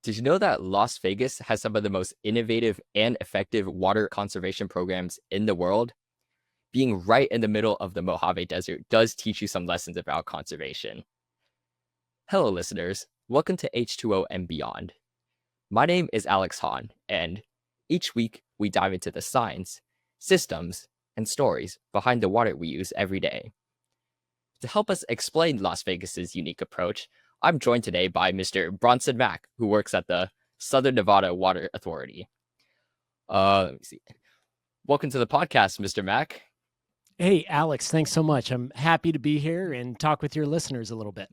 Did you know that Las Vegas has some of the most innovative and effective water conservation programs in the world? Being right in the middle of the Mojave Desert does teach you some lessons about conservation. Hello, listeners. Welcome to H2O and Beyond. My name is Alex Hahn, and each week we dive into the science, systems, and stories behind the water we use every day. To help us explain Las Vegas's unique approach, I'm joined today by Mr. Bronson Mack, who works at the Southern Nevada Water Authority. Let me see. Welcome to the podcast, Mr. Mack. Hey, Alex, thanks so much. I'm happy to be here and talk with your listeners a little bit.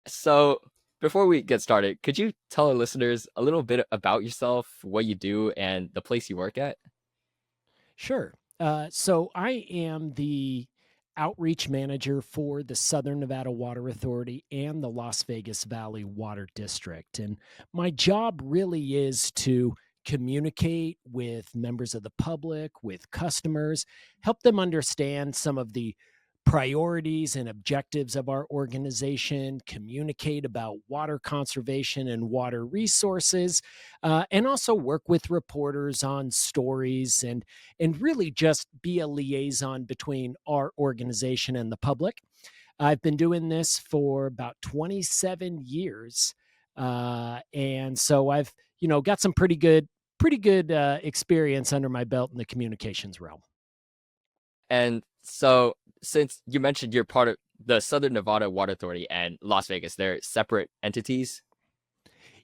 So, before we get started, could you tell our listeners a little bit about yourself, what you do, and the place you work at? Sure. So I am the outreach manager for the Southern Nevada Water Authority and the Las Vegas Valley Water District. And my job really is to communicate with members of the public, with customers, help them understand some of the priorities and objectives of our organization, communicate about water conservation and water resources, and also work with reporters on stories and really just be a liaison between our organization and the public. I've been doing this for about 27 years, and so I've got some pretty good experience under my belt in the communications realm. And so, since you mentioned you're part of the Southern Nevada Water Authority and Las Vegas, they're separate entities.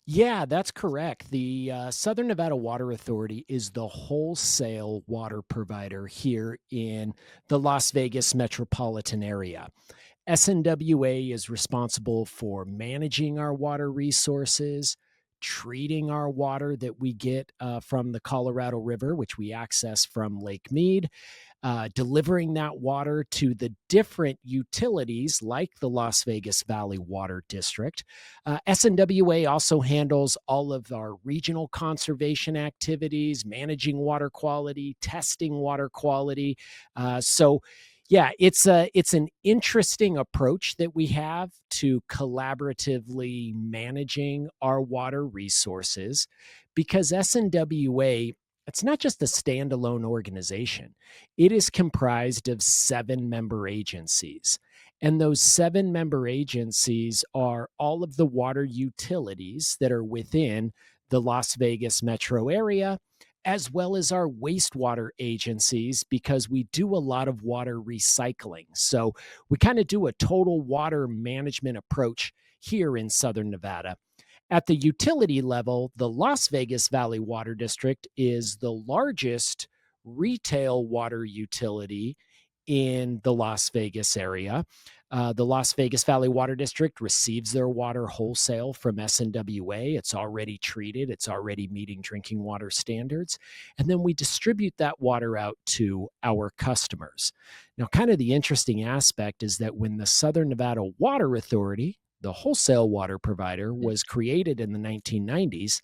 Yeah, that's correct. The Southern Nevada Water Authority is the wholesale water provider here in the Las Vegas metropolitan area. SNWA is responsible for managing our water resources, treating our water that we get from the Colorado River, which we access from Lake Mead, delivering that water to the different utilities like the Las Vegas Valley Water District. SNWA also handles all of our regional conservation activities, managing water quality, testing water quality. Yeah, it's an interesting approach that we have to collaboratively managing our water resources because SNWA, it's not just a standalone organization. It is comprised of 7 member agencies. And those 7 member agencies are all of the water utilities that are within the Las Vegas metro area, as well as our wastewater agencies, because we do a lot of water recycling. So we kind of do a total water management approach here in Southern Nevada. At the utility level, the Las Vegas Valley Water District is the largest retail water utility in the Las Vegas area. The Las Vegas Valley Water District receives their water wholesale from SNWA. It's already treated. It's already meeting drinking water standards. And then we distribute that water out to our customers. Now, kind of the interesting aspect is that when the Southern Nevada Water Authority, the wholesale water provider, was created in the 1990s,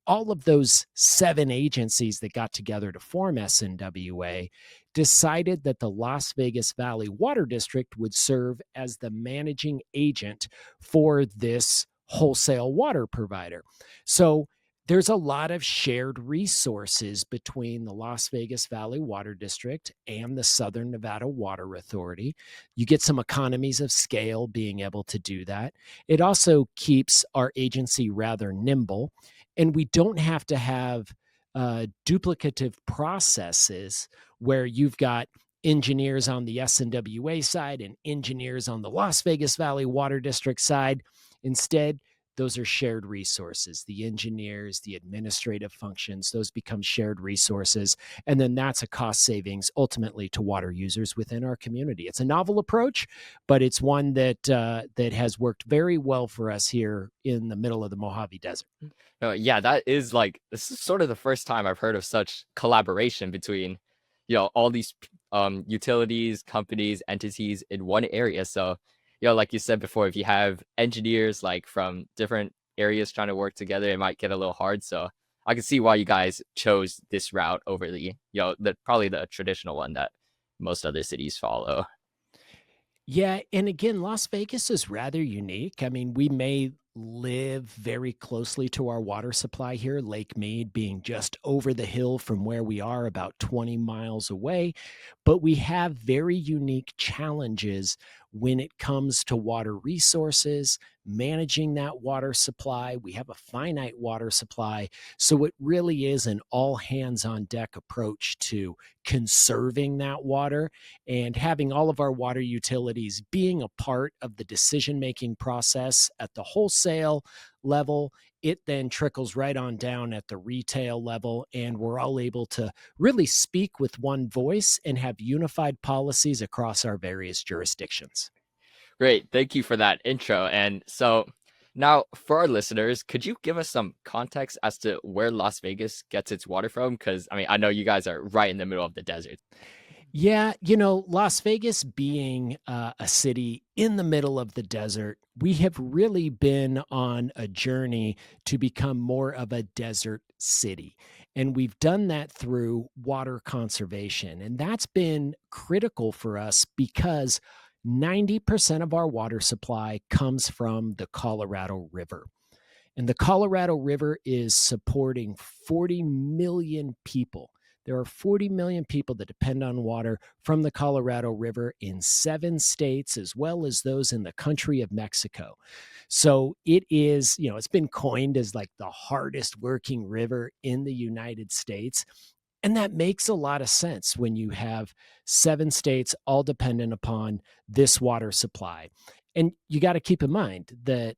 all of those 7 agencies that got together to form SNWA decided that the Las Vegas Valley Water District would serve as the managing agent for this wholesale water provider. So there's a lot of shared resources between the Las Vegas Valley Water District and the Southern Nevada Water Authority. You get some economies of scale being able to do that. It also keeps our agency rather nimble, and we don't have to have duplicative processes where you've got engineers on the SNWA side and engineers on the Las Vegas Valley Water District side. Instead, those are shared resources. The engineers, the administrative functions, those become shared resources. And then that's a cost savings ultimately to water users within our community. It's a novel approach, but it's one that has worked very well for us here in the middle of the Mojave Desert. Yeah, this is sort of the first time I've heard of such collaboration between, all these utilities, companies, entities in one area. So, like you said before, if you have engineers like from different areas trying to work together, it might get a little hard. So I can see why you guys chose this route over probably the traditional one that most other cities follow. Yeah, and again, Las Vegas is rather unique. I mean, we may live very closely to our water supply here, Lake Mead being just over the hill from where we are, about 20 miles away. But we have very unique challenges when it comes to water resources, managing that water supply. We have a finite water supply. So it really is an all hands on deck approach to conserving that water and having all of our water utilities being a part of the decision making process at the wholesale level. It then trickles right on down at the retail level, and we're all able to really speak with one voice and have unified policies across our various jurisdictions. Great. Thank you for that intro. And so now for our listeners, could you give us some context as to where Las Vegas gets its water from? Because I mean, I know you guys are right in the middle of the desert. Yeah, Las Vegas being a city in the middle of the desert, we have really been on a journey to become more of a desert city. And we've done that through water conservation. And that's been critical for us because 90% of our water supply comes from the Colorado River. And the Colorado River is supporting 40 million people. There are 40 million people that depend on water from the Colorado River in 7 states, as well as those in the country of Mexico. So it is, it's been coined as like the hardest working river in the United States. And that makes a lot of sense when you have 7 states all dependent upon this water supply. And you got to keep in mind that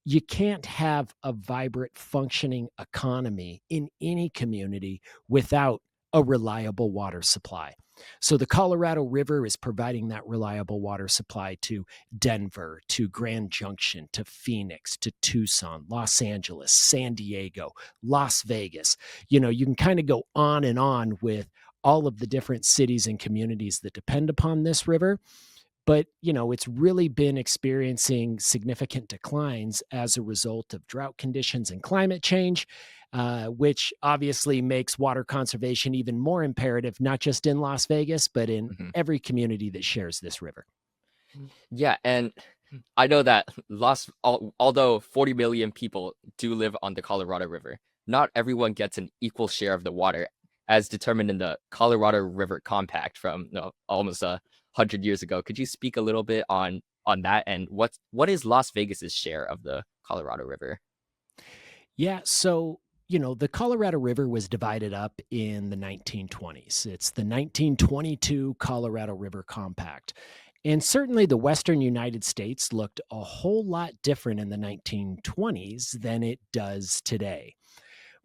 you can't have a vibrant, functioning economy in any community without a reliable water supply. So the Colorado River is providing that reliable water supply to Denver, to Grand Junction, to Phoenix, to Tucson, Los Angeles, San Diego, Las Vegas. You can kind of go on and on with all of the different cities and communities that depend upon this river. But, it's really been experiencing significant declines as a result of drought conditions and climate change, which obviously makes water conservation even more imperative, not just in Las Vegas, but in Mhm. every community that shares this river. Yeah, and I know that although 40 million people do live on the Colorado River, not everyone gets an equal share of the water as determined in the Colorado River Compact from almost 100 years ago. Could you speak a little bit on that and what is Las Vegas's share of the Colorado River? Yeah. So, the Colorado River was divided up in the 1920s. It's the 1922 Colorado River Compact. And certainly the Western United States looked a whole lot different in the 1920s than it does today.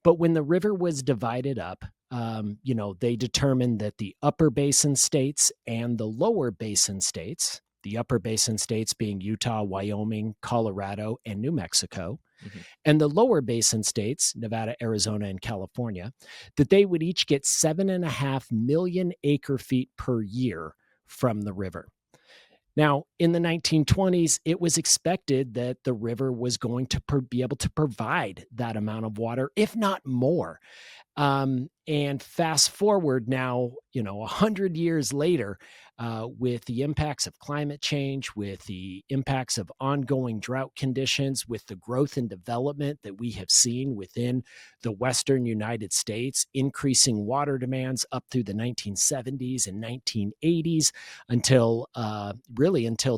But when the river was divided up, they determined that the upper basin states and the lower basin states, the upper basin states being Utah, Wyoming, Colorado, and New Mexico, Mhm. and the lower basin states, Nevada, Arizona, and California, that they would each get 7.5 million acre feet per year from the river. Now, in the 1920s, it was expected that the river was going to be able to provide that amount of water, if not more. And fast forward now, 100 years later, with the impacts of climate change, with the impacts of ongoing drought conditions, with the growth and development that we have seen within the Western United States, increasing water demands up through the 1970s and 1980s until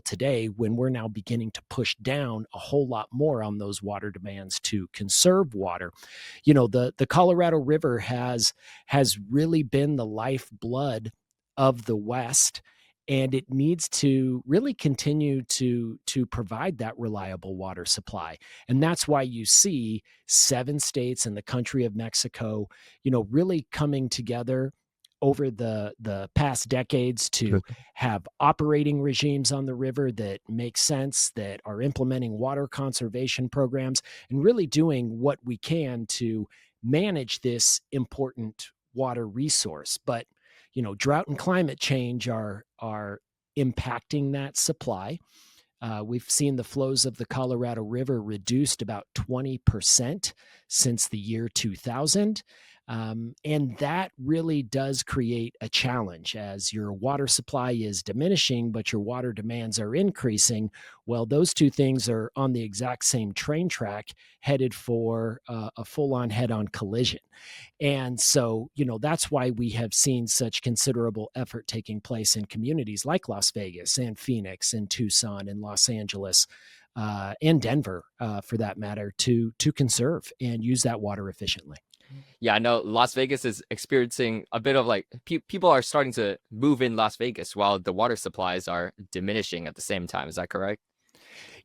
today, when we're now beginning to push down a whole lot more on those water demands to conserve water. The Colorado River has really been the lifeblood of the West, and it needs to really continue to provide that reliable water supply. And that's why you see 7 states and the country of Mexico, really coming together over the past decades to have operating regimes on the river that make sense, that are implementing water conservation programs, and really doing what we can to manage this important water resource. But drought and climate change are impacting that supply. We've seen the flows of the Colorado River reduced about 20% since the year 2000. And that really does create a challenge as your water supply is diminishing, but your water demands are increasing. Well, those two things are on the exact same train track, headed for a full on head on collision. And so, that's why we have seen such considerable effort taking place in communities like Las Vegas and Phoenix and Tucson and Los Angeles. And Denver, for that matter, to conserve and use that water efficiently. Yeah, I know Las Vegas is experiencing a bit of like people are starting to move in Las Vegas while the water supplies are diminishing at the same time. Is that correct?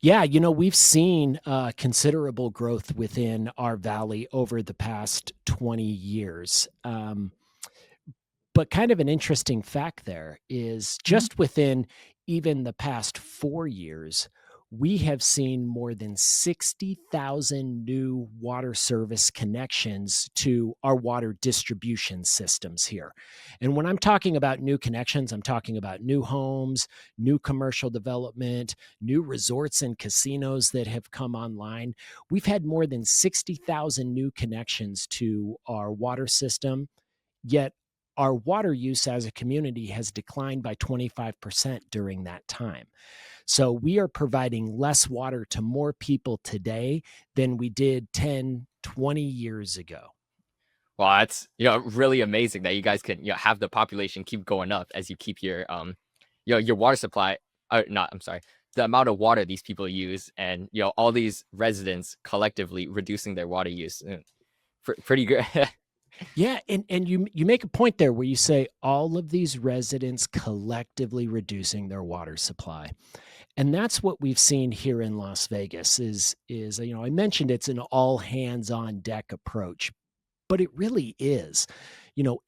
Yeah, we've seen considerable growth within our valley over the past 20 years. But kind of an interesting fact there is just within even the past 4 years, we have seen more than 60,000 new water service connections to our water distribution systems here. And when I'm talking about new connections, I'm talking about new homes, new commercial development, new resorts and casinos that have come online. We've had more than 60,000 new connections to our water system, yet our water use as a community has declined by 25% during that time. So we are providing less water to more people today than we did 10, 20 years ago. Well, that's really amazing that you guys can have the population keep going up as you keep your your water supply. Not, I'm sorry, the amount of water these people use, and all these residents collectively reducing their water use. Pretty good. Yeah, and you make a point there where you say all of these residents collectively reducing their water supply. And that's what we've seen here in Las Vegas is I mentioned it's an all hands on deck approach, but it really is.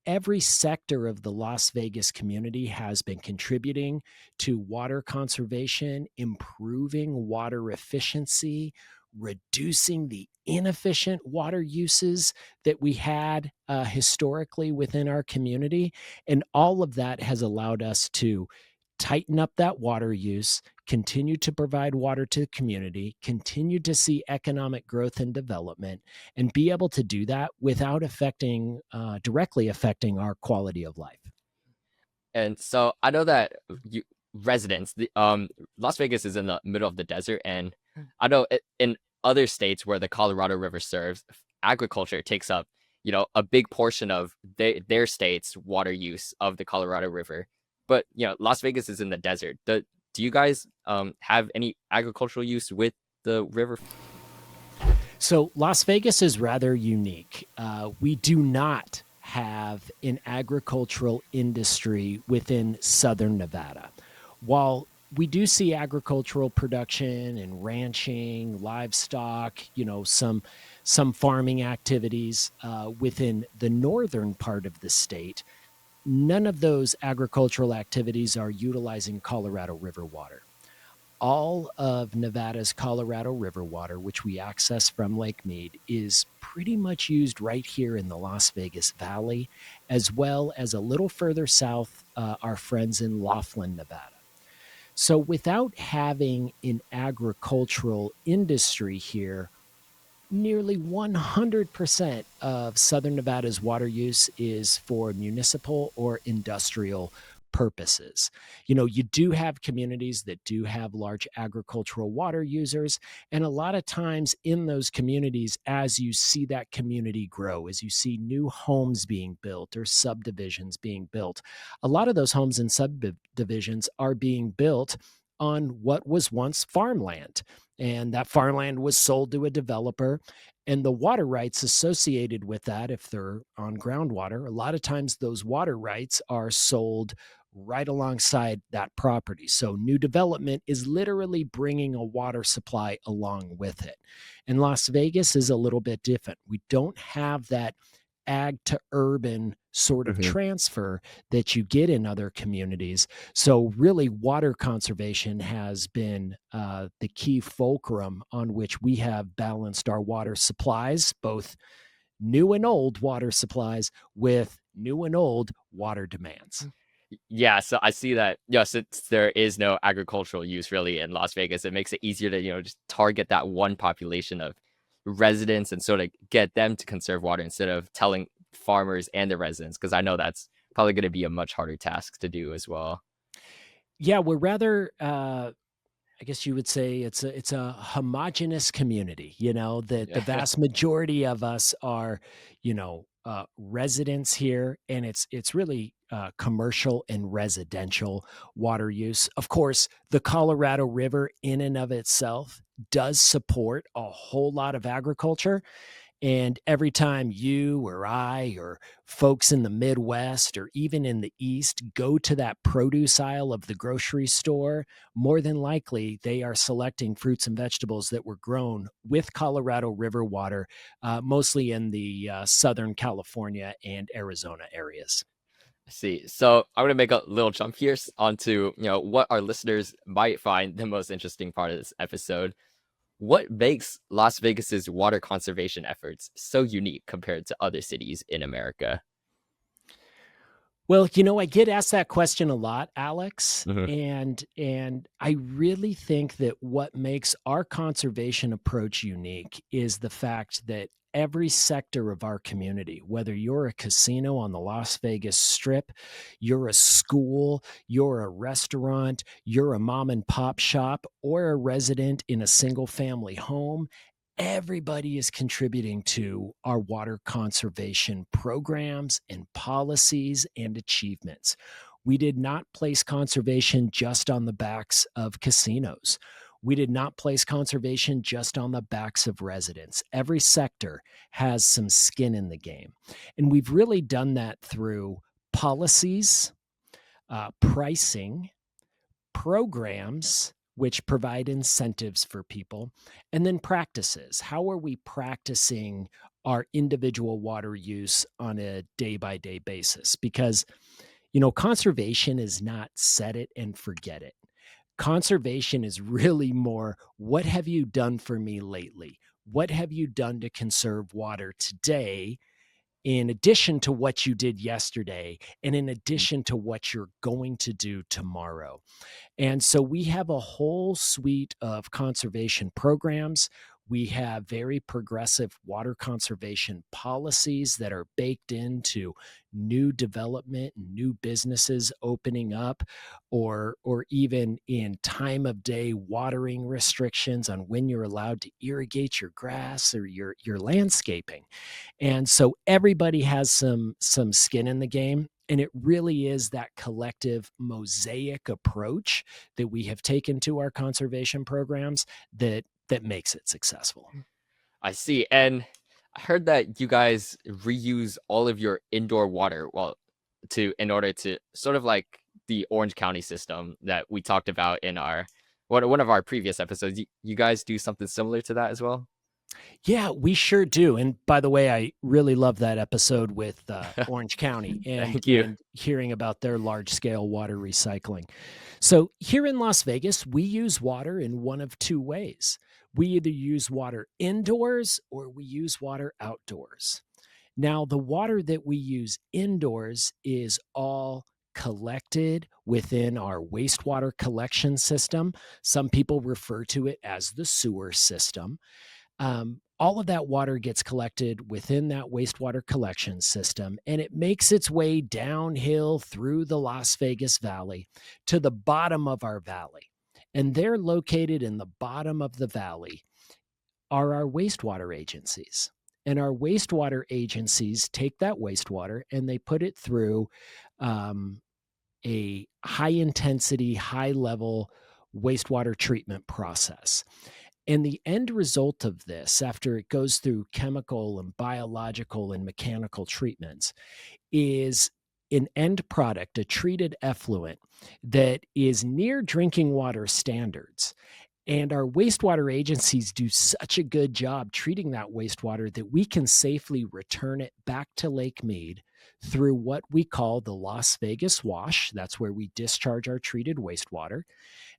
Every sector of the Las Vegas community has been contributing to water conservation, improving water efficiency, reducing the inefficient water uses that we had historically within our community. And all of that has allowed us to tighten up that water use, continue to provide water to the community, continue to see economic growth and development, and be able to do that without directly affecting our quality of life. And so I know that residents, Las Vegas is in the middle of the desert, and I know in other states where the Colorado River serves, agriculture takes up, a big portion of their state's water use of the Colorado River. But Las Vegas is in the desert. Do you guys have any agricultural use with the river? So Las Vegas is rather unique. We do not have an agricultural industry within southern Nevada. While we do see agricultural production and ranching, livestock, some farming activities within the northern part of the state, none of those agricultural activities are utilizing Colorado River water. All of Nevada's Colorado River water, which we access from Lake Mead, is pretty much used right here in the Las Vegas Valley, as well as a little further south, our friends in Laughlin, Nevada. So without having an agricultural industry here, nearly 100% of Southern Nevada's water use is for municipal or industrial purposes. You do have communities that do have large agricultural water users. And a lot of times in those communities, as you see that community grow, as you see new homes being built or subdivisions being built, a lot of those homes and subdivisions are being built on what was once farmland. And that farmland was sold to a developer. And the water rights associated with that, if they're on groundwater, a lot of times those water rights are sold right alongside that property. So new development is literally bringing a water supply along with it. And Las Vegas is a little bit different. We don't have that ag to urban sort of transfer that you get in other communities. So really water conservation has been the key fulcrum on which we have balanced our water supplies, both new and old water supplies with new and old water demands. Yeah, so I see that. Since there is no agricultural use really in Las Vegas, it makes it easier to just target that one population of residents and sort of get them to conserve water instead of telling farmers and the residents? Because I know that's probably going to be a much harder task to do as well. Yeah, we're rather I guess you would say it's a homogenous community, that the Yeah. vast majority of us are, residents here, and it's really commercial and residential water use. Of course, the Colorado River in and of itself does support a whole lot of agriculture, and every time you or I or folks in the Midwest or even in the East go to that produce aisle of the grocery store, more than likely they are selecting fruits and vegetables that were grown with Colorado River water, mostly in the Southern California and Arizona areas. I see. So I'm gonna make a little jump here onto what our listeners might find the most interesting part of this episode. What makes Las Vegas's water conservation efforts so unique compared to other cities in America? Well, I get asked that question a lot, Alex, Mhm. and I really think that what makes our conservation approach unique is the fact that every sector of our community, whether you're a casino on the Las Vegas Strip, you're a school, you're a restaurant, you're a mom and pop shop, or a resident in a single family home, everybody is contributing to our water conservation programs and policies and achievements. We did not place conservation just on the backs of casinos. We did not place conservation just on the backs of residents. Every sector has some skin in the game. And we've really done that through policies, pricing, programs which provide incentives for people, and then practices. How are we practicing our individual water use on a day by day basis? Because, conservation is not set it and forget it. Conservation is really more, what have you done for me lately? What have you done to conserve water today, in addition to what you did yesterday, and in addition to what you're going to do tomorrow? And so we have a whole suite of conservation programs. We have very progressive water conservation policies that are baked into new development, new businesses opening up, or even in time of day watering restrictions on when you're allowed to irrigate your grass or your landscaping. And so everybody has some skin in the game, and it really is that collective mosaic approach that we have taken to our conservation programs that makes it successful. I see. And I heard that you guys reuse all of your indoor water, well, to in order to sort of like the Orange County system that we talked about in our one of our previous episodes. You guys do something similar to that as well? Yeah, we sure do. And by the way, I really love that episode with Orange County and Thank you. hearing about their large scale water recycling. So here in Las Vegas, we use water in one of two ways. We either use water indoors or we use water outdoors. Now, the water that we use indoors is all collected within our wastewater collection system. Some people refer to it as the sewer system. All of that water gets collected within that wastewater collection system, and it makes its way downhill through the Las Vegas Valley to the bottom of our valley. And they're located in the bottom of the valley are our wastewater agencies. And our wastewater agencies take that wastewater and they put it through um, a high intensity, high level wastewater treatment process. And the end result of this, after it goes through chemical and biological and mechanical treatments, is an end product, a treated effluent that is near drinking water standards. And our wastewater agencies do such a good job treating that wastewater that we can safely return it back to Lake Mead through what we call the Las Vegas Wash. That's where we discharge our treated wastewater.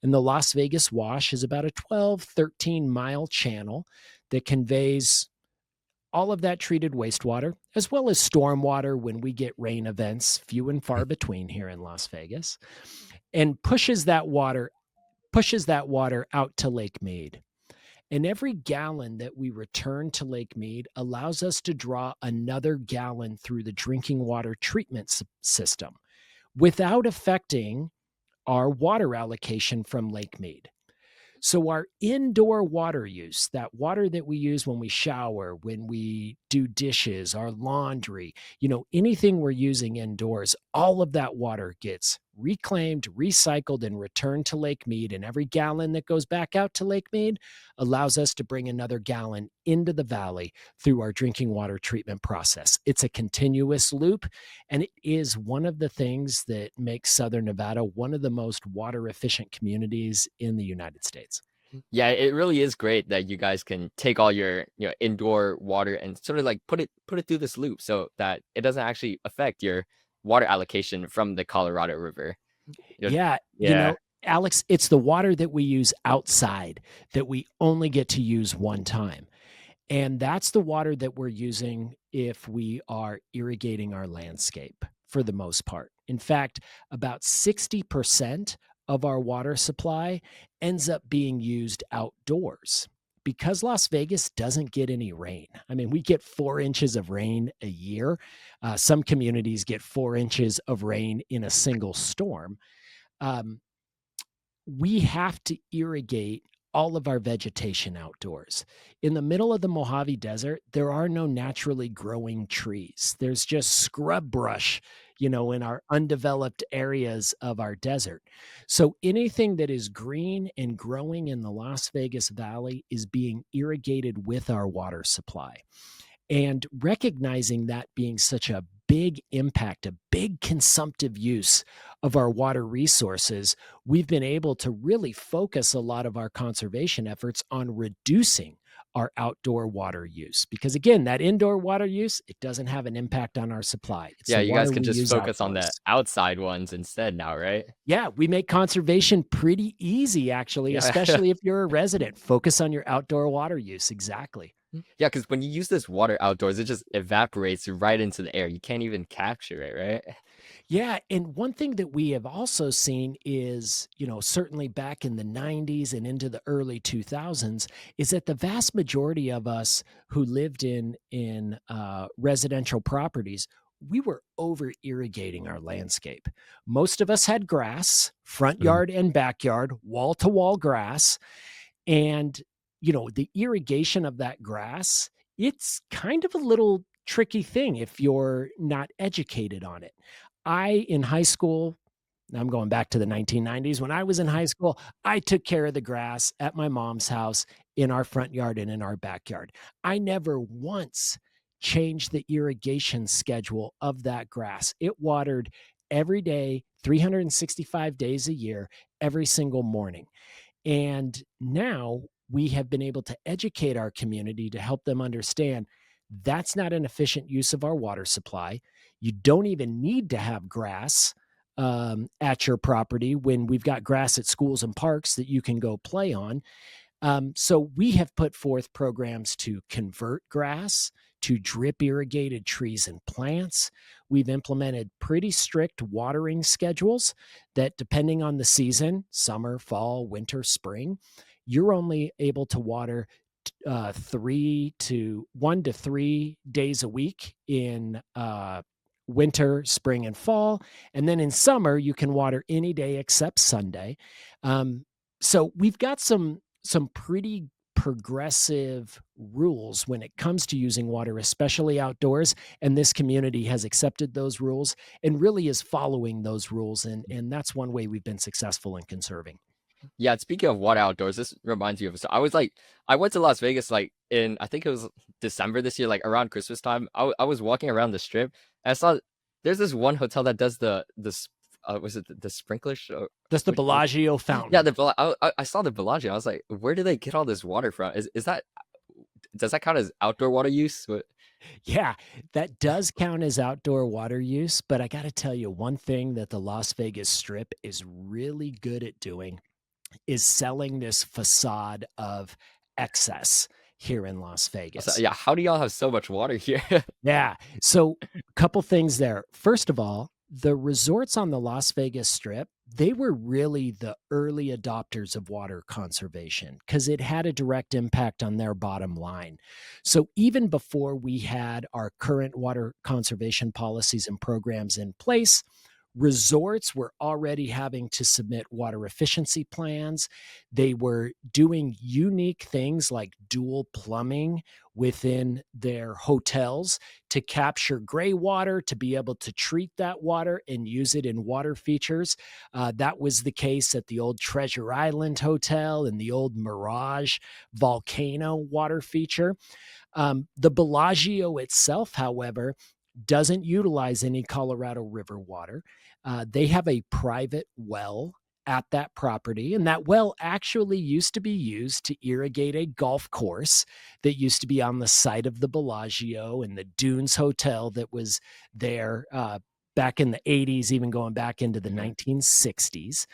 And the Las Vegas Wash is about a 12, 13-mile channel that conveys all of that treated wastewater, as well as stormwater when we get rain events, few and far between here in Las Vegas, and pushes that water out to Lake Mead. And every gallon that we return to Lake Mead allows us to draw another gallon through the drinking water treatment system without affecting our water allocation from Lake Mead. So, our indoor water use, that water that we use when we shower, when we do dishes, our laundry, anything we're using indoors, all of that water gets reclaimed, recycled, and returned to Lake Mead. And every gallon that goes back out to Lake Mead allows us to bring another gallon into the valley through our drinking water treatment process. It's a continuous loop, and it is one of the things that makes Southern Nevada one of the most water efficient communities in the United States. Yeah, it really is great that you guys can take all your indoor water and sort of like put it through this loop so that it doesn't actually affect your water allocation from the Colorado River. You know, Yeah, yeah. Alex, it's the water that we use outside that we only get to use one time. And that's the water that we're using if we are irrigating our landscape for the most part. In fact, about 60% of our water supply ends up being used outdoors because Las Vegas doesn't get any rain. I mean, we get 4 inches of rain a year. Some communities get 4 inches of rain in a single storm. Um, we have to irrigate all of our vegetation outdoors. In the middle of the Mojave Desert, there are no naturally growing trees. There's just scrub brush, in our undeveloped areas of our desert. So anything that is green and growing in the Las Vegas Valley is being irrigated with our water supply. And recognizing that being such a big impact, a big consumptive use of our water resources, we've been able to really focus a lot of our conservation efforts on reducing our outdoor water use. Because again, that indoor water use, it doesn't have an impact on our supply. It's Yeah, the you guys water can we just use focus on the outdoors. outside ones instead now, right? Yeah, we make conservation pretty easy, actually, Yeah. especially if you're a resident. Focus on your outdoor water use. Exactly. Yeah, because when you use this water outdoors, it just evaporates right into the air. You can't even capture it, right? Yeah, and one thing that we have also seen is, certainly back in the 90s and into the early 2000s, is that the vast majority of us who lived in residential properties, we were over irrigating our landscape. Most of us had grass, front Mhm. yard and backyard, wall to wall grass, and the irrigation of that grass, it's kind of a little tricky thing if you're not educated on it. In high school, I'm going back to the 1990s. When I was in high school, I took care of the grass at my mom's house, in our front yard and in our backyard. I never once changed the irrigation schedule of that grass. It watered every day, 365 days a year, every single morning. And now we have been able to educate our community to help them understand that's not an efficient use of our water supply. You don't even need to have grass at your property when we've got grass at schools and parks that you can go play on. So we have put forth programs to convert grass to drip irrigated trees and plants. We've implemented pretty strict watering schedules that, depending on the season, summer, fall, winter, spring, you're only able to water 1 to 3 days a week in winter, spring, and fall. And then in summer, you can water any day except Sunday. So we've got some pretty progressive rules when it comes to using water, especially outdoors. And this community has accepted those rules and really is following those rules. And that's one way we've been successful in conserving. Yeah, speaking of water outdoors, this reminds me of so I went to Las Vegas like in I think it was December this year, like around Christmas time. I was walking around the strip and I saw there's this one hotel that does was it the sprinkler show? That's the Bellagio Yeah, fountain. I saw the Bellagio. I was like, where do they get all this water from? Is that does that count as outdoor water use? Yeah, that does count as outdoor water use. But I got to tell you, one thing that the Las Vegas Strip is really good at doing is selling this facade of excess here in Las Vegas. Yeah, how do y'all have so much water here? Yeah. So, a couple things there. First of all, the resorts on the Las Vegas Strip, they were really the early adopters of water conservation because it had a direct impact on their bottom line. So even before we had our current water conservation policies and programs in place, resorts were already having to submit water efficiency plans. They were doing unique things like dual plumbing within their hotels to capture gray water, to be able to treat that water and use it in water features. That was the case at the old Treasure Island Hotel and the old Mirage Volcano water feature. The Bellagio itself, however, doesn't utilize any Colorado River water. They have a private well at that property, and that well actually used to be used to irrigate a golf course that used to be on the site of the Bellagio and the Dunes Hotel that was there back in the 80s, even going back into the Mhm. 1960s.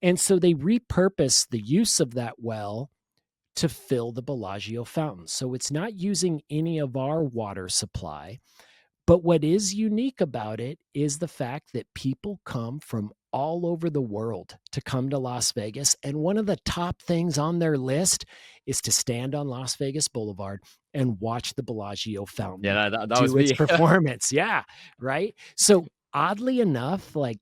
And so they repurposed the use of that well to fill the Bellagio fountain. So it's not using any of our water supply. But what is unique about it is the fact that people come from all over the world to come to Las Vegas. And one of the top things on their list is to stand on Las Vegas Boulevard and watch the Bellagio Yeah, fountain that was do its me. performance. Yeah. Right. So oddly enough, like,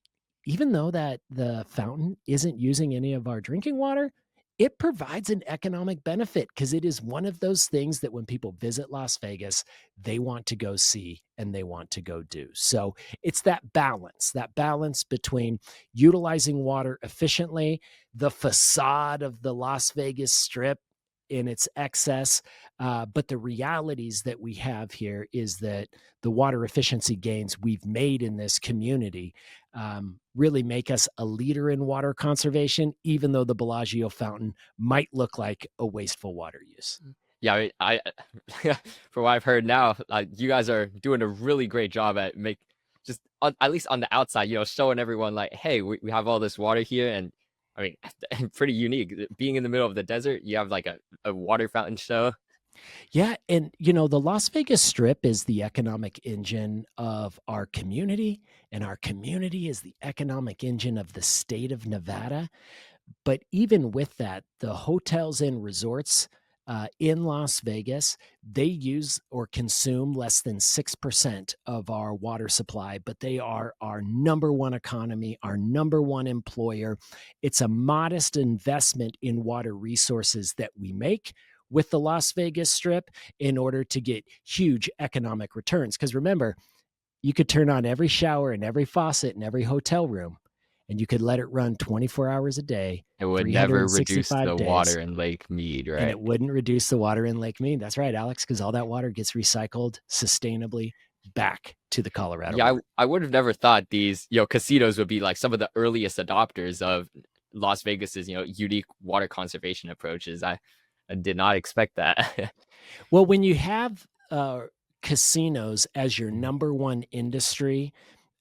even though that the fountain isn't using any of our drinking water, it provides an economic benefit because it is one of those things that when people visit Las Vegas, they want to go see and they want to go do. So it's that balance between utilizing water efficiently, the facade of the Las Vegas Strip in its excess. But the realities that we have here is that the water efficiency gains we've made in this community really make us a leader in water conservation, even though the Bellagio fountain might look like a wasteful water use. Yeah, I from what I've heard now, you guys are doing a really great job at just at least on the outside, showing everyone like, hey, we have all this water here, and I mean, pretty unique. Being in the middle of the desert, you have like a water fountain show. Yeah, and the Las Vegas Strip is the economic engine of our community, and our community is the economic engine of the state of Nevada. But even with that, the hotels and resorts in Las Vegas, they use or consume less than 6% of our water supply, but they are our number one economy, our number one employer. It's a modest investment in water resources that we make with the Las Vegas Strip in order to get huge economic returns. Because remember, you could turn on every shower and every faucet in every hotel room, and you could let it run 24 hours a day, It would never reduce 365 the days, water in Lake Mead, and right? it wouldn't reduce the water in Lake Mead. That's right, Alex, because all that water gets recycled sustainably back to the Colorado Yeah, River. I would have never thought these, casinos would be like some of the earliest adopters of Las Vegas's, unique water conservation approaches. I did not expect that. Well, when you have casinos as your Mhm, number one industry,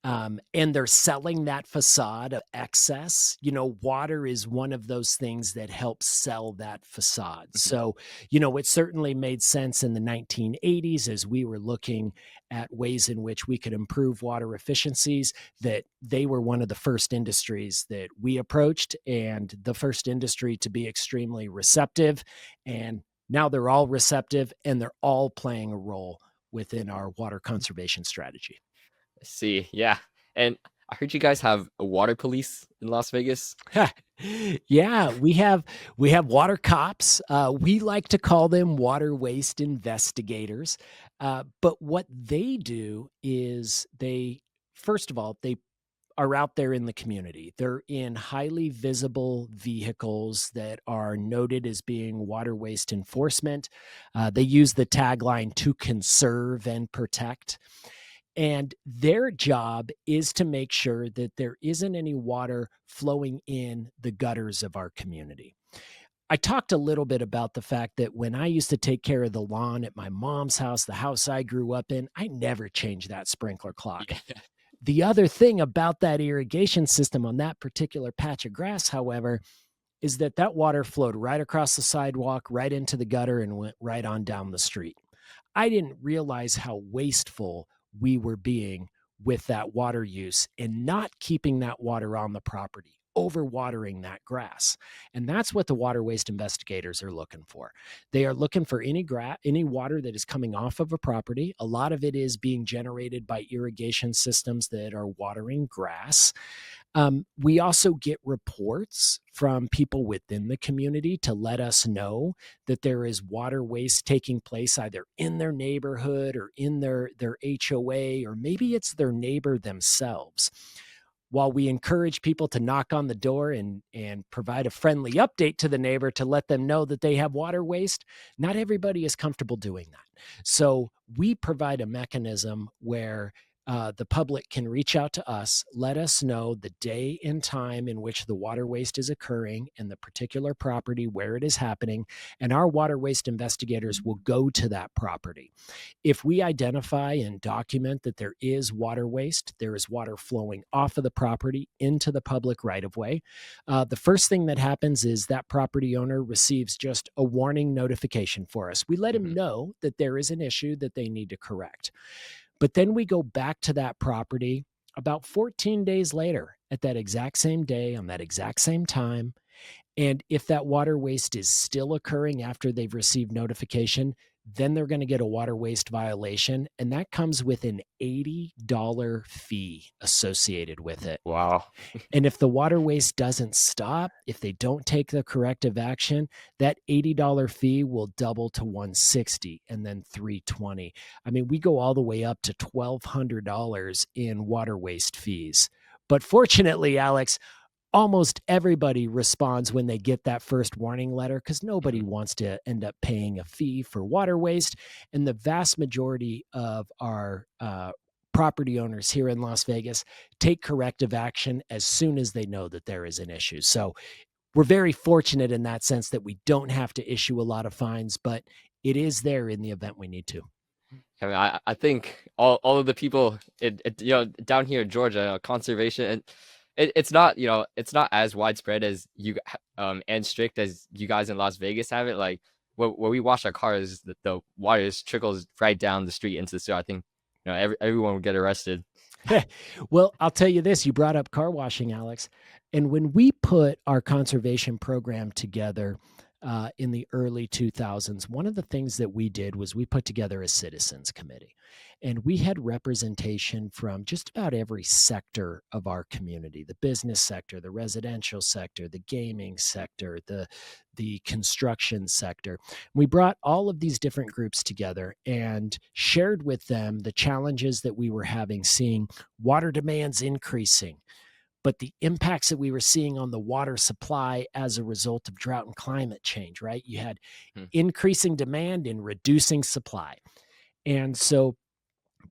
and they're selling that facade of excess, water is one of those things that helps sell that facade. mhm. So, it certainly made sense in the 1980s as we were looking at ways in which we could improve water efficiencies, that they were one of the first industries that we approached and the first industry to be extremely receptive. And now they're all receptive and they're all playing a role within our water conservation strategy. See, yeah. And I heard you guys have a water police in Las Vegas. Yeah, we have water cops. We like to call them water waste investigators. But what they do is first of all, they are out there in the community. They're in highly visible vehicles that are noted as being water waste enforcement. They use the tagline to conserve and protect. And their job is to make sure that there isn't any water flowing in the gutters of our community. I talked a little bit about the fact that when I used to take care of the lawn at my mom's house, the house I grew up in, I never changed that sprinkler clock. Yeah. The other thing about that irrigation system on that particular patch of grass, however, is that that water flowed right across the sidewalk, right into the gutter, and went right on down the street. I didn't realize how wasteful we were being with that water use and not keeping that water on the property. overwatering that grass. And that's what the water waste investigators are looking for. They are looking for any water that is coming off of a property. A lot of it is being generated by irrigation systems that are watering grass. We also get reports from people within the community to let us know that there is water waste taking place either in their neighborhood or in their HOA, or maybe it's their neighbor themselves. While we encourage people to knock on the door and provide a friendly update to the neighbor to let them know that they have water waste, not everybody is comfortable doing that. So we provide a mechanism where the public can reach out to us, let us know the day and time in which the water waste is occurring and the particular property where it is happening, and our water waste investigators will go to that property. If we identify and document that there is water waste, there is water flowing off of the property into the public right of way, the first thing that happens is that property owner receives just a warning notification for us. We let him know that there is an issue that they need to correct. But then we go back to that property about 14 days later at that exact same day on that exact same time. And if that water waste is still occurring after they've received notification, then they're going to get a water waste violation. And that comes with an $80 fee associated with it. Wow. And if the water waste doesn't stop, if they don't take the corrective action, that $80 fee will double to $160 and then $320. I mean, we go all the way up to $1,200 in water waste fees. But fortunately, Alex, almost everybody responds when they get that first warning letter, because nobody wants to end up paying a fee for water waste. And the vast majority of our property owners here in Las Vegas take corrective action as soon as they know that there is an issue. So we're very fortunate in that sense that we don't have to issue a lot of fines, but it is there in the event we need to. I mean, I think all of the people down here in Georgia, conservation, and it's not, it's not as widespread as you and strict as you guys in Las Vegas have it. Like where we wash our cars, the water just trickles right down the street into the sewer. I think everyone would get arrested. Well, I'll tell you this, you brought up car washing, Alex. And when we put our conservation program together in the early 2000s, one of the things that we did was we put together a citizens committee. And we had representation from just about every sector of our community, the business sector, the residential sector, the gaming sector, the construction sector. We brought all of these different groups together and shared with them the challenges that we were having, seeing water demands increasing, but the impacts that we were seeing on the water supply as a result of drought and climate change, right? You had increasing demand and reducing supply. And so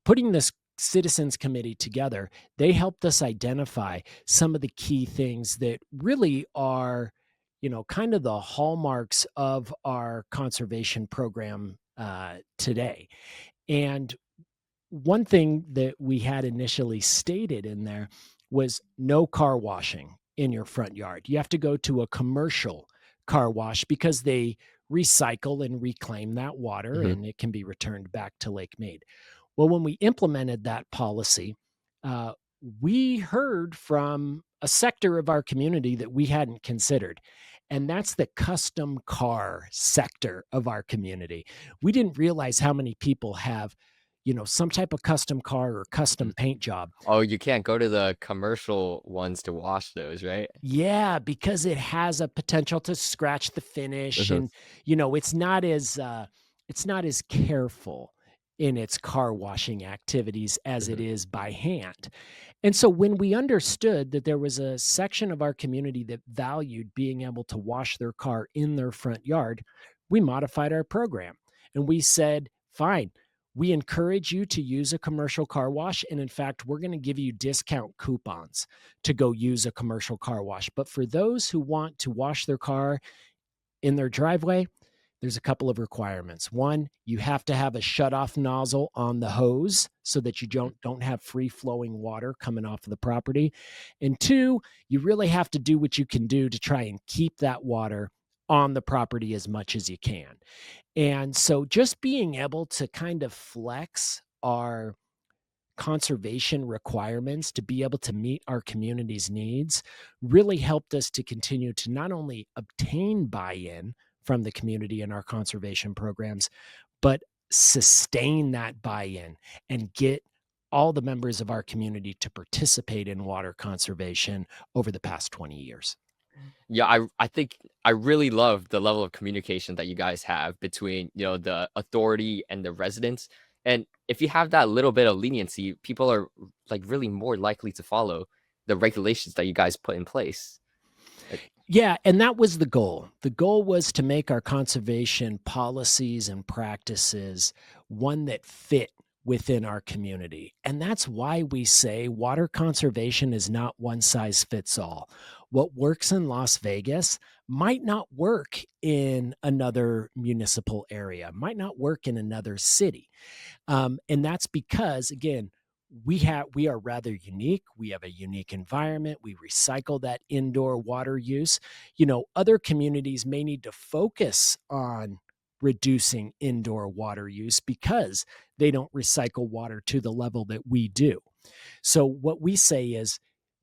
putting this citizens committee together, they helped us identify some of the key things that really are, kind of the hallmarks of our conservation program today. And one thing that we had initially stated in there was no car washing in your front yard. You have to go to a commercial car wash because they recycle and reclaim that water and it can be returned back to Lake Mead. Well, when we implemented that policy, we heard from a sector of our community that we hadn't considered, and that's the custom car sector of our community. We didn't realize how many people have some type of custom car or custom paint job. Oh, you can't go to the commercial ones to wash those, right? Yeah, because it has a potential to scratch the finish, and it's not as careful in its car washing activities as it is by hand. And so when we understood that there was a section of our community that valued being able to wash their car in their front yard, we modified our program and we said, fine, we encourage you to use a commercial car wash. And in fact, we're going to give you discount coupons to go use a commercial car wash. But for those who want to wash their car in their driveway, there's a couple of requirements. One, you have to have a shutoff nozzle on the hose so that you don't have free flowing water coming off of the property. And two, you really have to do what you can do to try and keep that water on the property as much as you can. And so just being able to kind of flex our conservation requirements to be able to meet our community's needs really helped us to continue to not only obtain buy-in from the community in our conservation programs, but sustain that buy-in and get all the members of our community to participate in water conservation over the past 20 years. Yeah, I think I really love the level of communication that you guys have between, the authority and the residents. And if you have that little bit of leniency, people are like really more likely to follow the regulations that you guys put in place. Like, Yeah, and that was the goal. The goal was to make our conservation policies and practices one that fit within our community. And that's why we say water conservation is not one size fits all. What works in Las Vegas might not work in another municipal area, might not work in another city. And that's because, again, we are rather unique. We have a unique environment. We recycle that indoor water use. Other communities may need to focus on reducing indoor water use because they don't recycle water to the level that we do. So what we say is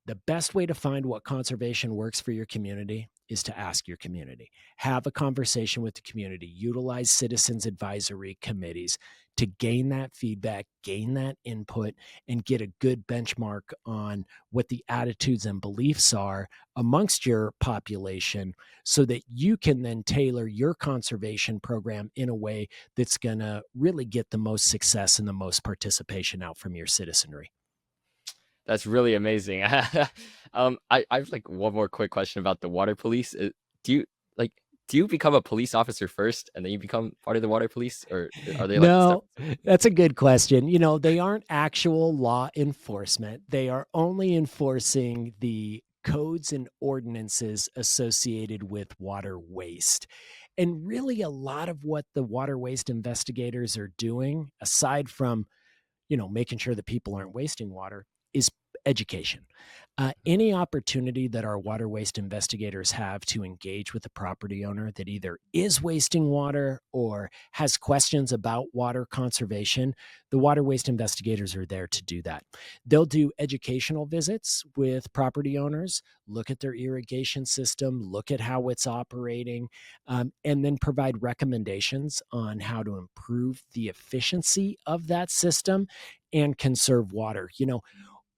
the best way to find what conservation works for your community is to ask your community. Have a conversation with the community. Utilize citizens advisory committees to gain that feedback, gain that input, and get a good benchmark on what the attitudes and beliefs are amongst your population so that you can then tailor your conservation program in a way that's going to really get the most success and the most participation out from your citizenry. that's really amazing. I have like one more quick question about the water police. Do you like do you become a police officer first and then you become part of the water police, or are they like step? No, that's a good question. They aren't actual law enforcement. They are only enforcing the codes and ordinances associated with water waste. And really, a lot of what the water waste investigators are doing, aside from making sure that people aren't wasting water, is education. Any opportunity that our water waste investigators have to engage with a property owner that either is wasting water or has questions about water conservation, the water waste investigators are there to do that. They'll do educational visits with property owners, look at their irrigation system, look at how it's operating, and then provide recommendations on how to improve the efficiency of that system and conserve water.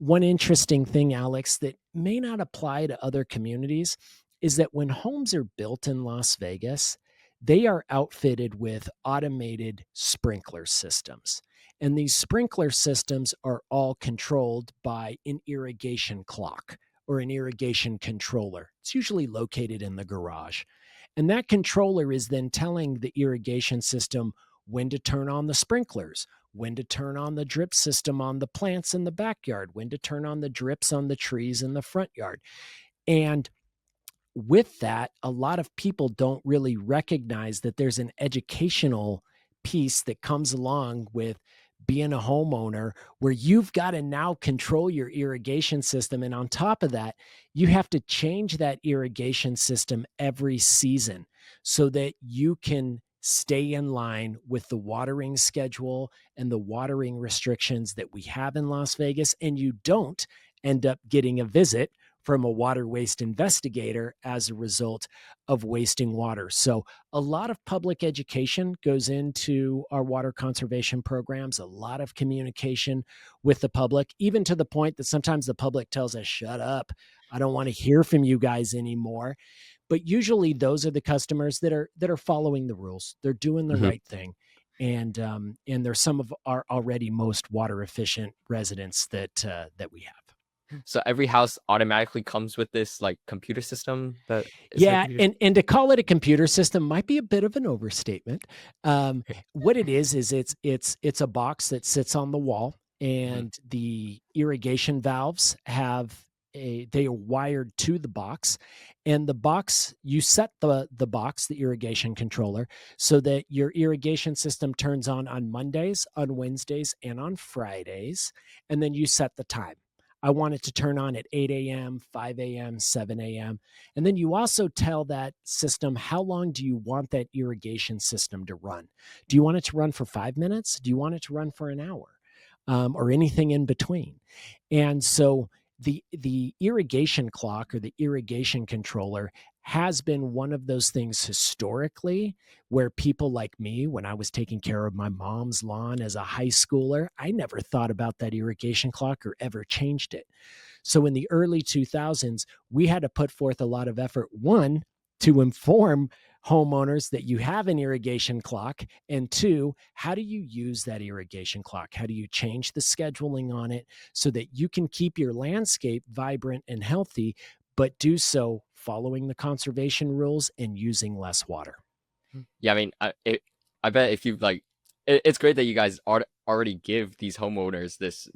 One interesting thing, Alex, that may not apply to other communities is that when homes are built in Las Vegas, they are outfitted with automated sprinkler systems. And these sprinkler systems are all controlled by an irrigation clock or an irrigation controller. It's usually located in the garage. And that controller is then telling the irrigation system when to turn on the sprinklers, when to turn on the drip system on the plants in the backyard, when to turn on the drips on the trees in the front yard. And with that, a lot of people don't really recognize that there's an educational piece that comes along with being a homeowner where you've got to now control your irrigation system. And on top of that, you have to change that irrigation system every season so that you can stay in line with the watering schedule and the watering restrictions that we have in Las Vegas. And you don't end up getting a visit from a water waste investigator as a result of wasting water. So a lot of public education goes into our water conservation programs, a lot of communication with the public, even to the point that sometimes the public tells us, shut up, I don't want to hear from you guys anymore. But usually those are the customers that are following the rules. They're doing the Mhm. right thing. And they're some of our already most water efficient residents that we have. So every house automatically comes with this like computer system that is a Yeah, computer. and to call it a computer system might be a bit of an overstatement. What it is it's a box that sits on the wall, Mhm. and the irrigation valves they are wired to the box, and the box you set the box, the irrigation controller, so that your irrigation system turns on Mondays, on Wednesdays, and on Fridays, and then you set the time. I want it to turn on at 8 a.m., 5 a.m., 7 a.m. And then you also tell that system how long do you want that irrigation system to run? Do you want it to run for 5 minutes? Do you want it to run for an hour? or anything in between. And so the irrigation clock or the irrigation controller has been one of those things historically where people like me, when I was taking care of my mom's lawn as a high schooler, I never thought about that irrigation clock or ever changed it. So in the early 2000s, we had to put forth a lot of effort, one, to inform homeowners that you have an irrigation clock, and two, how do you use that irrigation clock? How do you change the scheduling on it so that you can keep your landscape vibrant and healthy, but do so following the conservation rules and using less water? Yeah, I mean, I bet if you like, it's great that you guys already give these homeowners this,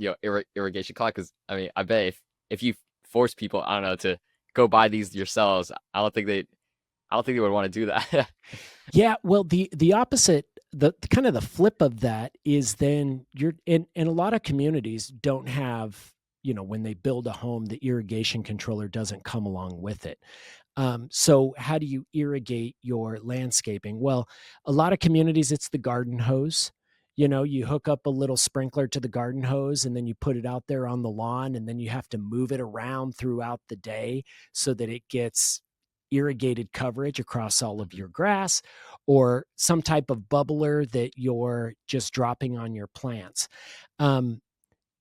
irrigation clock. Because I mean, I bet if you force people, I don't know, to go buy these yourselves, I don't think they would want to do that. Yeah, well, the opposite, the kind of the flip of that is then you're in a lot of communities don't have, when they build a home, the irrigation controller doesn't come along with it. So how do you irrigate your landscaping? Well, a lot of communities, it's the garden hose. You hook up a little sprinkler to the garden hose and then you put it out there on the lawn, and then you have to move it around throughout the day so that it gets irrigated coverage across all of your grass, or some type of bubbler that you're just dropping on your plants. Um,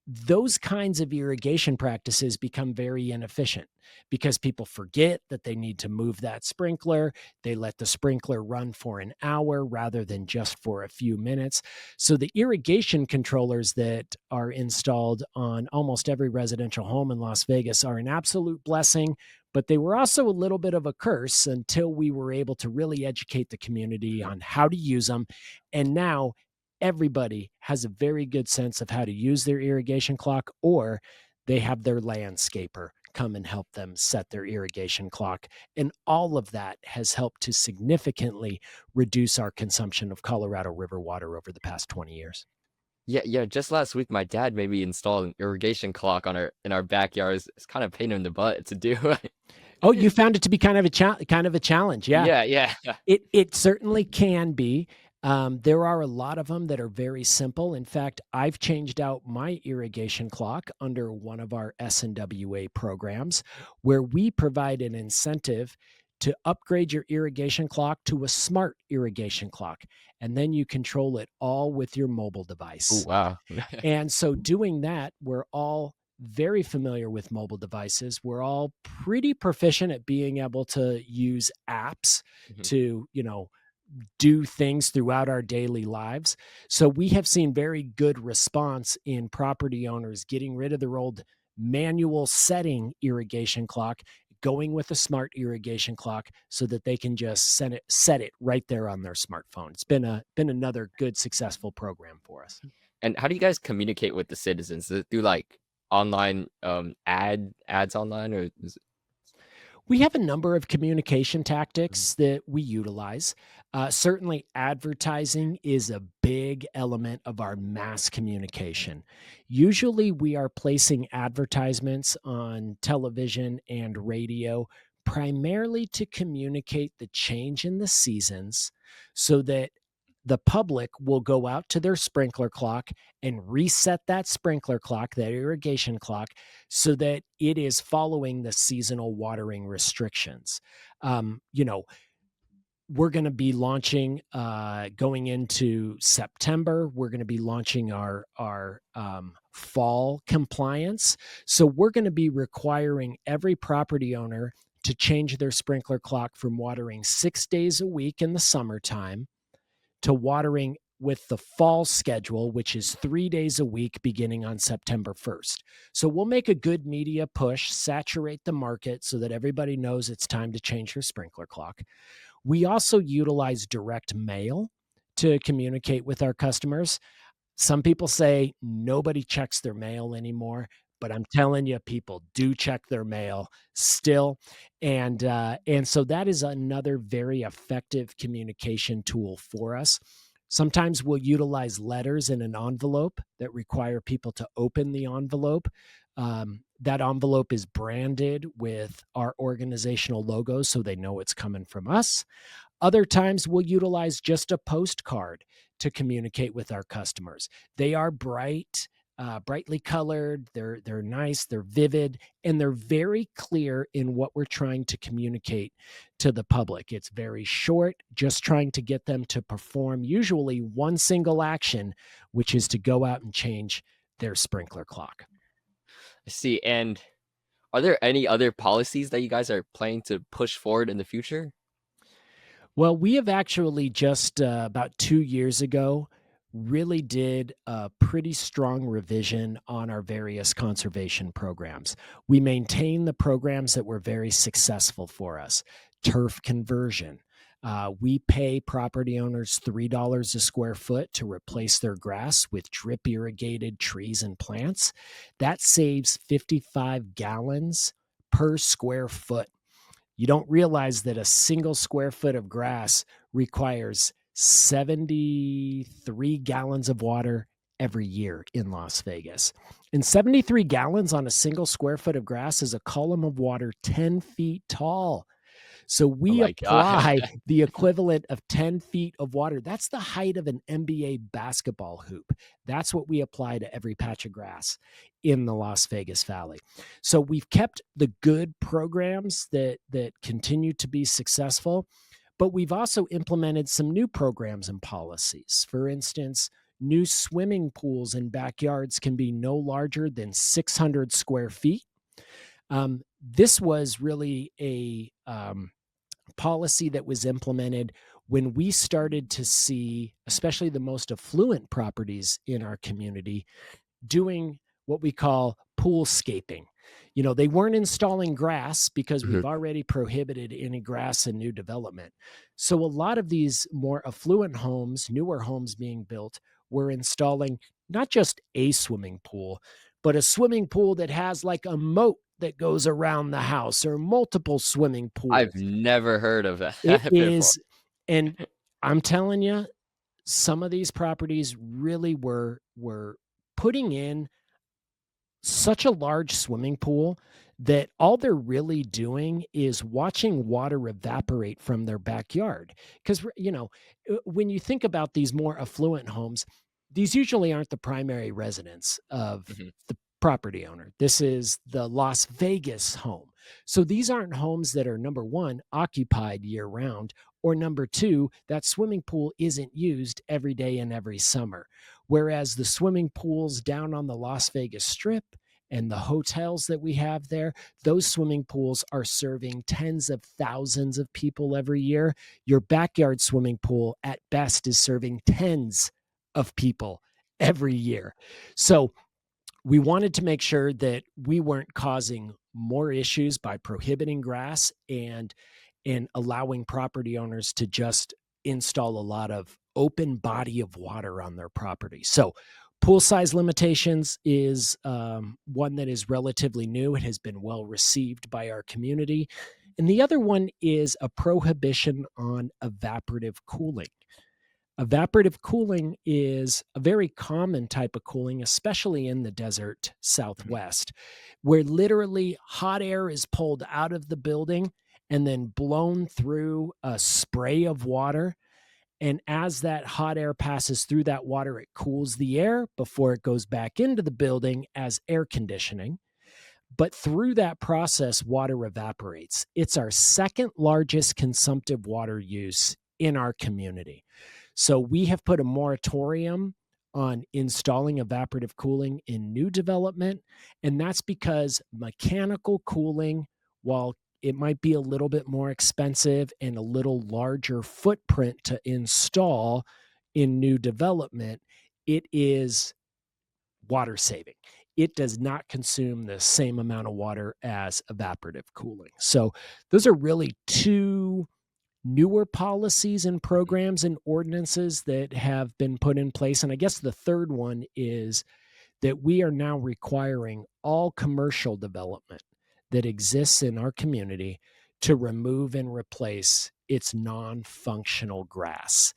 those kinds of irrigation practices become very inefficient because people forget that they need to move that sprinkler. They let the sprinkler run for an hour rather than just for a few minutes. So the irrigation controllers that are installed on almost every residential home in Las Vegas are an absolute blessing, but they were also a little bit of a curse until we were able to really educate the community on how to use them. And now everybody has a very good sense of how to use their irrigation clock, or they have their landscaper come and help them set their irrigation clock. And all of that has helped to significantly reduce our consumption of Colorado River water over the past 20 years. Yeah, yeah. Just last week, my dad made me install an irrigation clock in our backyard. It's kind of a pain in the butt to do. Oh, you found it to be kind of a challenge. Yeah. Yeah, yeah. It certainly can be. There are a lot of them that are very simple. In fact, I've changed out my irrigation clock under one of our SNWA programs, where we provide an incentive to upgrade your irrigation clock to a smart irrigation clock, and then you control it all with your mobile Oh, device. wow. And so doing that, we're all very familiar with mobile devices. We're all pretty proficient at being able to use apps Mhm. to, do things throughout our daily lives. So we have seen very good response in property owners getting rid of their old manual setting irrigation clock, going with a smart irrigation clock so that they can just set it right there on their smartphone. It's been another good successful program for us. And how do you guys communicate with the citizens? Through like online ads online, or We have a number of communication tactics that we utilize. Certainly, advertising is a big element of our mass communication. Usually, we are placing advertisements on television and radio primarily to communicate the change in the seasons so that the public will go out to their sprinkler clock and reset that sprinkler clock, that irrigation clock, so that it is following the seasonal watering restrictions. Um, you know, we're going to be launching going into September. We're going to be launching our fall compliance. So we're going to be requiring every property owner to change their sprinkler clock from watering 6 days a week in the summertime to watering with the fall schedule, which is 3 days a week beginning on September 1st. So we'll make a good media push, saturate the market so that everybody knows it's time to change their sprinkler clock. We also utilize direct mail to communicate with our customers. Some people say nobody checks their mail anymore, but I'm telling you, people do check their mail still, and so that is another very effective communication tool for us. Sometimes we'll utilize letters in an envelope that require people to open the envelope. That envelope is branded with our organizational logo so they know it's coming from us. Other times we'll utilize just a postcard to communicate with our customers. They are bright, brightly colored. They're nice. They're vivid, and they're very clear in what we're trying to communicate to the public. It's very short, just trying to get them to perform usually one single action, which is to go out and change their sprinkler clock. I see. And are there any other policies that you guys are planning to push forward in the future? Well, we have actually just about 2 years ago really did a pretty strong revision on our various conservation programs. We maintain the programs that were very successful for us. Turf conversion. We pay property owners $3 a square foot to replace their grass with drip irrigated trees and plants. That saves 55 gallons per square foot. You don't realize that a single square foot of grass requires 73 gallons of water every year in Las Vegas. And 73 gallons on a single square foot of grass is a column of water 10 feet tall. So Oh we my god. apply the equivalent of 10 feet of water. That's the height of an NBA basketball hoop. That's what we apply to every patch of grass in the Las Vegas Valley. So we've kept the good programs that continue to be successful, but we've also implemented some new programs and policies. For instance, new swimming pools in backyards can be no larger than 600 square feet. This was really a policy that was implemented when we started to see, especially the most affluent properties in our community, doing what we call poolscaping. They weren't installing grass because Mhm. we've already prohibited any grass in new development. So a lot of these more affluent homes, newer homes being built, were installing not just a swimming pool, but a swimming pool that has like a moat that goes around the house, or multiple swimming I've pools. never heard of It that before. is, and I'm telling you, some of these properties really were putting in such a large swimming pool that all they're really doing is watching water evaporate from their backyard. Because, when you think about these more affluent homes, these usually aren't the primary residence of Mhm. the property owner. This is the Las Vegas home. So these aren't homes that are, number one, occupied year round, or number two, that swimming pool isn't used every day and every summer. Whereas the swimming pools down on the Las Vegas Strip and the hotels that we have there, those swimming pools are serving tens of thousands of people every year. Your backyard swimming pool at best is serving tens of people every year. So we wanted to make sure that we weren't causing more issues by prohibiting grass and allowing property owners to just install a lot of open body of water on their property. So pool size limitations is one that is relatively new. It has been well received by our community. And the other one is a prohibition on evaporative cooling. Evaporative cooling is a very common type of cooling, especially in the desert Mhm. Southwest, where literally hot air is pulled out of the building and then blown through a spray of water. And as that hot air passes through that water, it cools the air before it goes back into the building as air conditioning. But through that process, water evaporates. It's our second largest consumptive water use in our community. So we have put a moratorium on installing evaporative cooling in new development. And that's because mechanical cooling, while it might be a little bit more expensive and a little larger footprint to install in new development, it is water saving. It does not consume the same amount of water as evaporative cooling. So those are really two newer policies and programs and ordinances that have been put in place. And I guess the third one is that we are now requiring all commercial development that exists in our community to remove and replace its non-functional grass.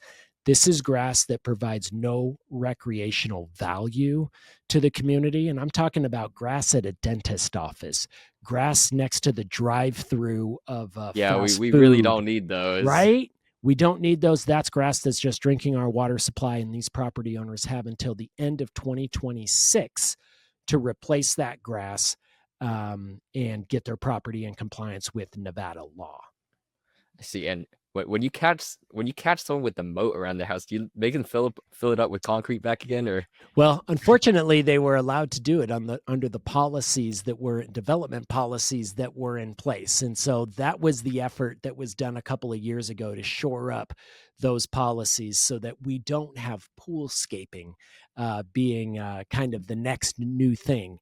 This is grass that provides no recreational value to the community. And I'm talking about grass at a dentist office, grass next to the drive through of Yeah, we fast we really food, don't need those. right? We don't need those. That's grass that's just drinking our water supply, and these property owners have until the end of 2026 to replace that grass and get their property in compliance with Nevada law. I see. And when you catch someone with the moat around their house, do you make them fill it up with concrete back again, or? Well, unfortunately, they were allowed to do it under the policies that were development policies that were in place. And so that was the effort that was done a couple of years ago to shore up those policies so that we don't have poolscaping being kind of the next new thing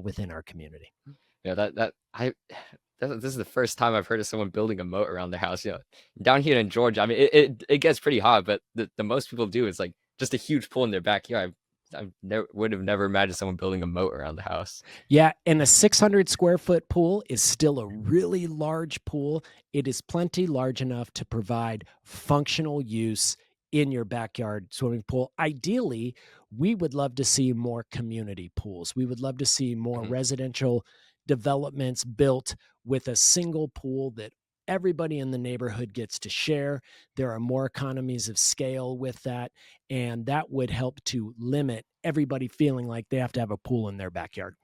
within our community. Yeah, this is the first time I've heard of someone building a moat around their house. Down here in Georgia, I mean, it gets pretty hot, but the most people do is like just a huge pool in their backyard. Would have never imagined someone building a moat around the house. Yeah, and a 600 square foot pool is still a really large pool. It is plenty large enough to provide functional use in your backyard swimming pool. Ideally, we would love to see more community pools. We would love to see more Mhm. residential developments built with a single pool that everybody in the neighborhood gets to share. There are more economies of scale with that, and that would help to limit everybody feeling like they have to have a pool in their backyard.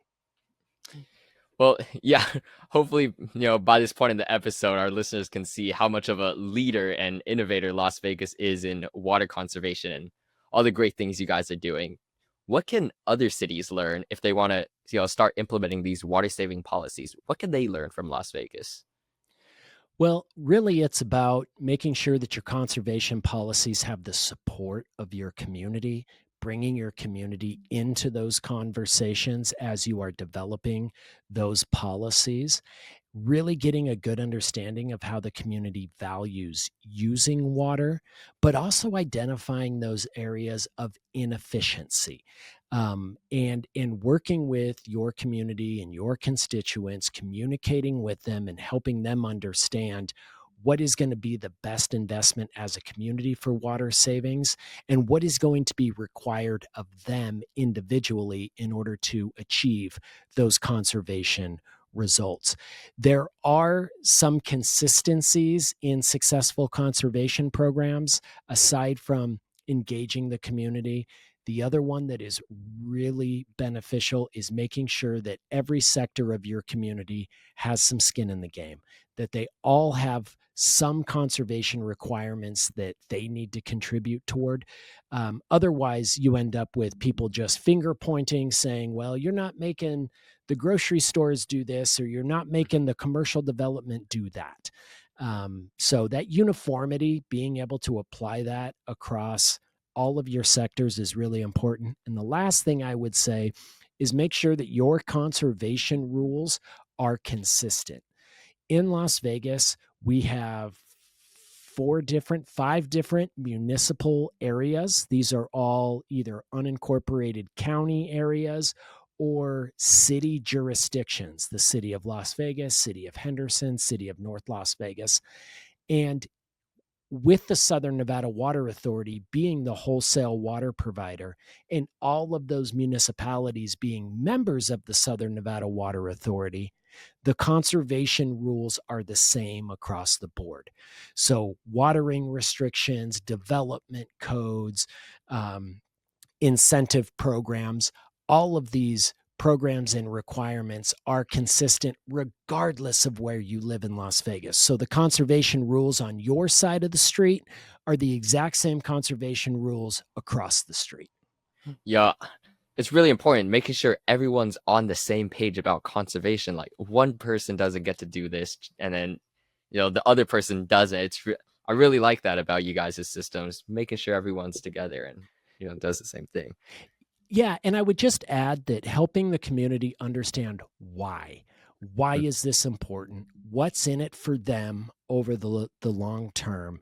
Well, yeah, hopefully, by this point in the episode, our listeners can see how much of a leader and innovator Las Vegas is in water conservation and all the great things you guys are doing. What can other cities learn if they want to, start implementing these water saving policies? What can they learn from Las Vegas? Well, really, it's about making sure that your conservation policies have the support of your community, bringing your community into those conversations as you are developing those policies, really getting a good understanding of how the community values using water, but also identifying those areas of inefficiency. And in working with your community and your constituents, communicating with them and helping them understand what is going to be the best investment as a community for water savings and what is going to be required of them individually in order to achieve those conservation results. There are some consistencies in successful conservation programs aside from engaging the community. The other one that is really beneficial is making sure that every sector of your community has some skin in the game, that they all have some conservation requirements that they need to contribute toward. Otherwise, you end up with people just finger pointing, saying, well, you're not making the grocery stores do this, or you're not making the commercial development do that. So that uniformity, being able to apply that across all of your sectors is really important. And the last thing I would say is make sure that your conservation rules are consistent. In Las Vegas, we have five different municipal areas. These are all either unincorporated county areas or city jurisdictions, the city of Las Vegas, city of Henderson, city of North Las Vegas. And with the Southern Nevada Water Authority being the wholesale water provider and all of those municipalities being members of the Southern Nevada Water Authority, the conservation rules are the same across the board. So watering restrictions, development codes, incentive programs, all of these programs and requirements are consistent regardless of where you live in Las Vegas. So the conservation rules on your side of the street are the exact same conservation rules across the street. Yeah, it's really important making sure everyone's on the same page about conservation. Like one person doesn't get to do this, and then the other person doesn't. I really like that about you guys' systems, making sure everyone's together and does the same thing. Yeah, and I would just add that helping the community understand why. Why is this important? What's in it for them over the long term?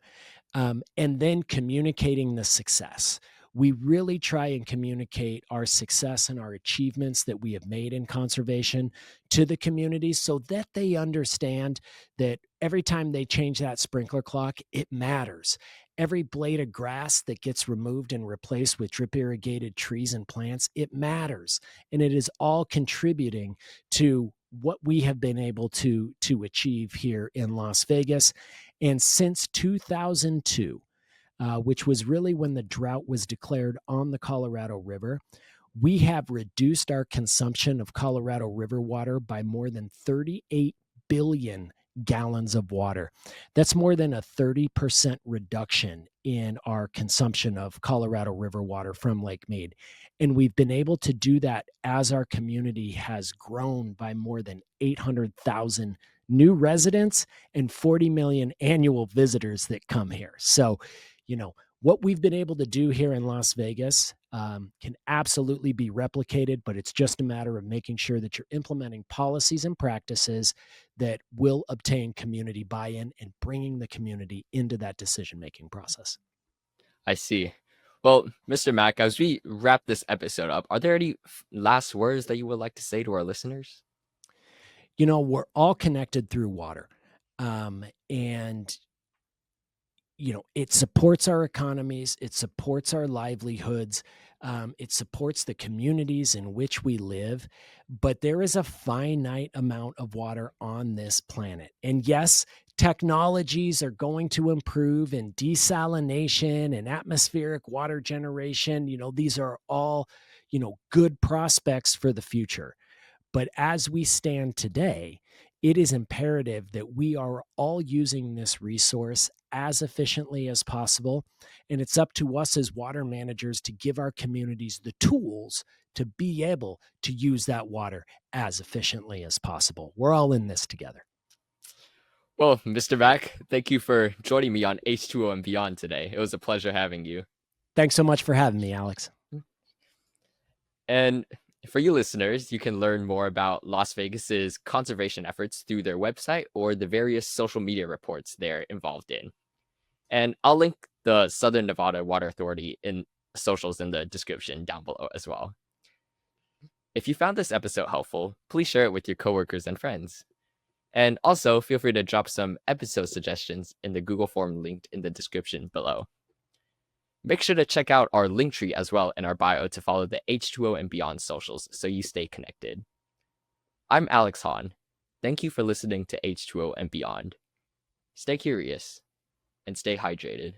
And then communicating the success. We really try and communicate our success and our achievements that we have made in conservation to the community so that they understand that every time they change that sprinkler clock, it matters. Every blade of grass that gets removed and replaced with drip irrigated trees and plants, it matters. And it is all contributing to what we have been able to achieve here in Las Vegas. And since 2002, which was really when the drought was declared on the Colorado River, we have reduced our consumption of Colorado River water by more than 38 billion gallons of water. That's more than a 30% reduction in our consumption of Colorado River water from Lake Mead. And we've been able to do that as our community has grown by more than 800,000 new residents and 40 million annual visitors that come here. So, what we've been able to do here in Las Vegas can absolutely be replicated, but it's just a matter of making sure that you're implementing policies and practices that will obtain community buy-in and bringing the community into that decision-making process. I see. Well, Mr. Mack, as we wrap this episode up, are there any last words that you would like to say to our listeners? We're all connected through water. And it supports our economies, it supports our livelihoods, it supports the communities in which we live. But there is a finite amount of water on this planet. And yes, technologies are going to improve in desalination and atmospheric water generation. These are all, good prospects for the future. But as we stand today, it is imperative that we are all using this resource as efficiently as possible. And it's up to us as water managers to give our communities the tools to be able to use that water as efficiently as possible. We're all in this together. Well, Mr. Mack, thank you for joining me on H2O and Beyond today. It was a pleasure having you. Thanks so much for having me, Alex. And for you listeners, you can learn more about Las Vegas's conservation efforts through their website or the various social media reports they're involved in. And I'll link the Southern Nevada Water Authority in socials in the description down below as well. If you found this episode helpful, please share it with your coworkers and friends. And also feel free to drop some episode suggestions in the Google form linked in the description below. Make sure to check out our link tree as well in our bio to follow the H2O and Beyond socials so you stay connected. I'm Alex Hahn. Thank you for listening to H2O and Beyond. Stay curious and stay hydrated.